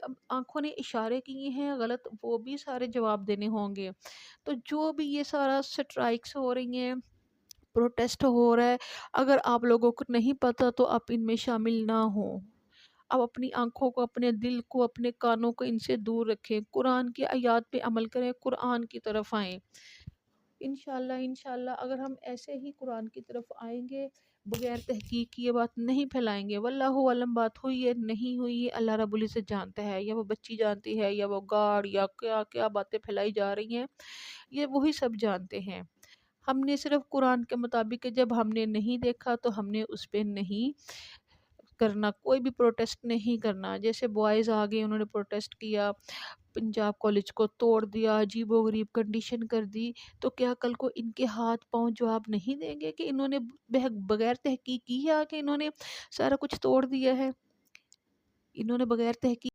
اب آنکھوں نے اشارے کیے ہیں غلط، وہ بھی سارے جواب دینے ہوں گے۔ تو جو بھی یہ سارا سٹرائکس ہو رہی ہیں، پروٹیسٹ ہو رہا ہے، اگر آپ لوگوں کو نہیں پتہ تو آپ ان میں شامل نہ ہوں۔ آپ اپنی آنکھوں کو، اپنے دل کو، اپنے کانوں کو ان سے دور رکھیں، قرآن کی آیات پہ عمل کریں، قرآن کی طرف آئیں۔ انشاءاللہ اگر ہم ایسے ہی قرآن کی طرف آئیں گے، بغیر تحقیق کی یہ بات نہیں پھیلائیں گے، واللہ علم بات ہوئی ہے نہیں ہوئی ہے اللہ رب العزت جانتا ہے، یا وہ بچی جانتی ہے، یا وہ گاڑ، یا کیا کیا باتیں پھیلائی جا رہی ہیں، یہ وہی سب جانتے ہیں۔ ہم نے صرف قرآن کے مطابق جب ہم نے نہیں دیکھا تو ہم نے اس پہ نہیں کرنا، کوئی بھی پروٹیسٹ نہیں کرنا۔ جیسے بوائز آگے انہوں نے پروٹیسٹ کیا، پنجاب کالج کو توڑ دیا، عجیب و غریب کنڈیشن کر دی، تو کیا کل کو ان کے ہاتھ پاؤں جواب نہیں دیں گے کہ انہوں نے بغیر تحقیق کی ہے، آ کے انہوں نے سارا کچھ توڑ دیا ہے، انہوں نے بغیر تحقیق